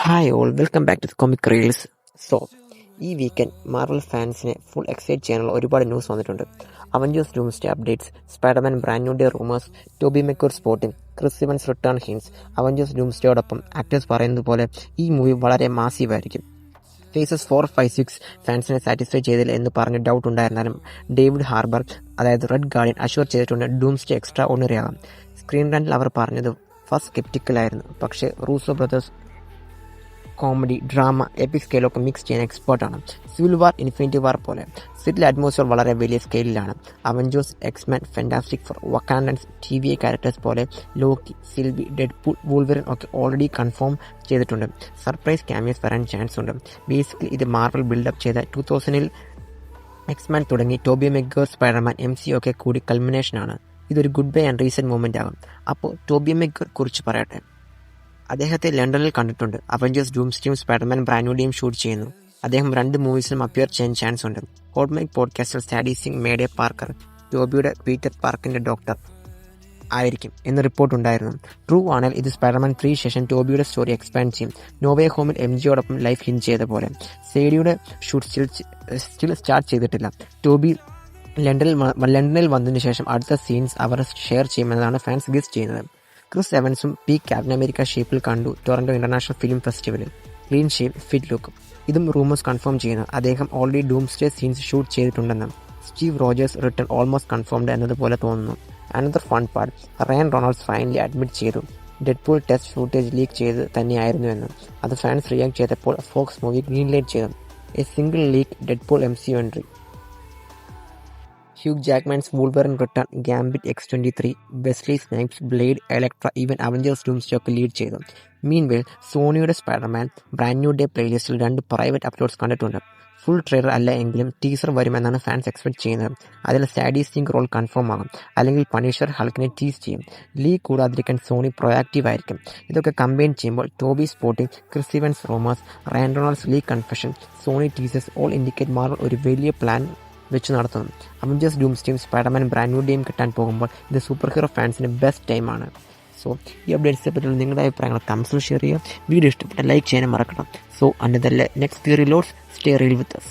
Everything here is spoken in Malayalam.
Hi all, welcome back to the comic reels. So ഈ വീക്കെൻഡ് മാർവൽ ഫാൻസിനെ ഫുൾ എക്സൈറ്റ് ചെയ്യാനുള്ള ഒരുപാട് ന്യൂസ് വന്നിട്ടുണ്ട്. Avengers Doomsday updates, Spiderman brand new day rumours, Toby Maguire spotting, Chris Evans return hints. Avengers ഡൂംസ്ഡേയോടൊപ്പം ആക്ടേഴ്സ് പറയുന്നത് പോലെ ഈ മൂവി വളരെ മാസീവ് ആയിരിക്കും. ഫേസസ് 4, 5, 6 ഫാൻസിനെ സാറ്റിസ്ഫൈ ചെയ്തില്ല എന്ന് പറഞ്ഞ് ഡൗട്ട് ഉണ്ടായിരുന്നാലും ഡേവിഡ് ഹാർബർ, അതായത് റെഡ് ഗാർഡിയൻ, അഷ്വർ ചെയ്തിട്ടുണ്ട് ഡൂംസ്ഡേ എക്സ്ട്രാ ഓർഡിനറി ആകാം. സ്ക്രീൻ റണ്ണിൽ അവർ പറഞ്ഞത് ഫസ്റ്റ് സ്കെപ്റ്റിക്കലായിരുന്നു, പക്ഷേ Russo brothers comedy, drama, epic സ്കെയിലൊക്കെ മിക്സ് ചെയ്യാൻ എക്സ്പേർട്ടാണ്. സിവിൽ വാർ, ഇൻഫിനിറ്റി വാർ പോലെ സിറ്റിൽ അറ്റ്മോസ്ഫിയർ വളരെ വലിയ സ്കെയിലിലാണ്. Avengers, X Men, fantastic four, Wakandans, TVA characters പോലെ ലോക്കി, സിൽവി, ഡെഡ്പൂൾ, വൂൾവറിൻ ഒക്കെ ഓൾറെഡി കൺഫേം ചെയ്തിട്ടുണ്ട്. സർപ്രൈസ് ക്യാമിയോസ് വരാൻ ചാൻസ് ഉണ്ട്. ബേസിക്കലി ഇത് മാർവൽ ബിൽഡപ്പ് ചെയ്ത 2000-ൽ എക്സ്മാൻ തുടങ്ങി ടോബി മെഗ്വയർ, സ്പൈഡർമാൻ, MCU ഒക്കെ കൂടി കൾമിനേഷനാണ്. ഇതൊരു good bye and recent movement ആകും. അപ്പോൾ ടോബി മെഗ്വയർ കുറിച്ച് പറയട്ടെ. അദ്ദേഹത്തെ ലണ്ടനിൽ കണ്ടിട്ടുണ്ട്. അവഞ്ചേഴ്സ് ഡൂംസ്ഡേയും സ്പൈഡർമാൻ ബ്രാൻഡ് ന്യൂ ഡേയും ഷൂട്ട് ചെയ്യുന്നു. അദ്ദേഹം 2 മൂവീസിലും അപ്പിയർ ചെയ്യാൻ ചാൻസ് ഉണ്ട്. ഹോട്ട് മൈക്ക് പോഡ്കാസ്റ്റിൽ സാഡി സിംഗ് മേഡെ പാർക്കർ ടോബിയുടെ പീറ്റർ പാർക്കിന്റെ ഡോക്ടർ ആയിരിക്കും എന്ന് റിപ്പോർട്ട് ഉണ്ടായിരുന്നു. ട്രൂ ആണെങ്കിൽ ഇത് സ്പൈഡർമാൻ 3 ശേഷം ടോബിയുടെ സ്റ്റോറി എക്സ്പാൻഡ് ചെയ്യും. നോവേ ഹോമിൽ MJയോടൊപ്പം ലൈഫ് ഹിൻ ചെയ്ത പോലെ. സേഡിയുടെ ഷൂട്ട് സ്റ്റിൽ സ്റ്റാർട്ട് ചെയ്തിട്ടില്ല. ടോബി ലണ്ടനിൽ വന്നതിന് ശേഷം അടുത്ത സീൻസ് അവർ ഷെയർ ചെയ്യുമെന്നാണ് ഫാൻസ് ഗസ് ചെയ്യുന്നത്. ക്രിസ് എവൻസും ക്യാപ്റ്റൻ അമേരിക്ക ഷേപ്പിൽ കണ്ടു ടൊറന്റോ ഇന്റർനാഷണൽ ഫിലിം ഫെസ്റ്റിവലിൽ. Clean shape, fit look. ഇതും റൂമേഴ്സ് കൺഫേം ചെയ്യുന്നു. അദ്ദേഹം ഓൾറെഡി ഡൂംസ്ഡേ സീൻസ് ഷൂട്ട് ചെയ്തിട്ടുണ്ടെന്ന്. Steve Rogers return almost confirmed എന്നതുപോലെ തോന്നുന്നു. Another fun part, Ryan Reynolds finally admit ചെയ്തു ഡെഡ്പൂൾ ടെസ്റ്റ് ഫൂട്ടേജ് ലീക്ക് ചെയ്ത് തന്നെയായിരുന്നുവെന്ന്. അത് ഫാൻസ് റിയാക്ട് ചെയ്തപ്പോൾ ഫോക്സ് മൂവി ഗ്രീൻ ലൈറ്റ് ചെയ്തു. A single leak Deadpool MCU entry. Hugh Jackman's Wolverine return, Gambit X-23, Wesley Snipes, Blade, Elektra, even Avengers Doomsday ഒക്കെ ലീഡ് ചെയ്തു. മീൻവെയിൽ സോണിയുടെ സ്പൈഡർമാൻ ബ്രാൻഡ് ന്യൂ ഡേ പ്ലേലിസ്റ്റിൽ 2 പ്രൈവറ്റ് അപ്ലോഡ്സ് കണ്ടിട്ടുണ്ട്. ഫുൾ ട്രെയിലർ അല്ല എങ്കിലും ടീസർ വരുമെന്നാണ് ഫാൻസ് എക്സ്പെക്ട് ചെയ്യുന്നത്. അതിൽ സാഡി സിംഗ് റോൾ കൺഫേം ആകും, അല്ലെങ്കിൽ പണിഷർ ഹൾക്കിനെ ടീസ് ചെയ്യും. ലീക്ക് കൂടാതിരിക്കാൻ സോണി പ്രൊയാക്റ്റീവ് ആയിരിക്കും. ഇതൊക്കെ കമ്പൈൻ ചെയ്യുമ്പോൾ Toby spotting, Chris Evans rumours, Ryan Reynolds leak confession, Sony teasers all indicate Marvel ഒരു വലിയ പ്ലാൻ വെച്ച് നടത്തുന്നു. അവഞ്ചേഴ്സ് ഡൂംസ്ഡേയും സ്പൈഡർമാൻ ബ്രാൻഡ് ന്യൂ ഡേയും കിട്ടാൻ പോകുമ്പോൾ ഇത് സൂപ്പർ ഹീറോ ഫാൻസിന് ബെസ്റ്റ് ടൈമാണ്. സോ ഈ അപ്ഡേറ്റ്സിനെ പറ്റിയുള്ള നിങ്ങളുടെ അഭിപ്രായങ്ങൾ കമൻസിൽ ഷെയർ ചെയ്യുക. വീഡിയോ ഇഷ്ടപ്പെട്ട ലൈക്ക് ചെയ്യാനും മറക്കണം. സോ അന്നതല്ലേ next theory loads, stay reel with us.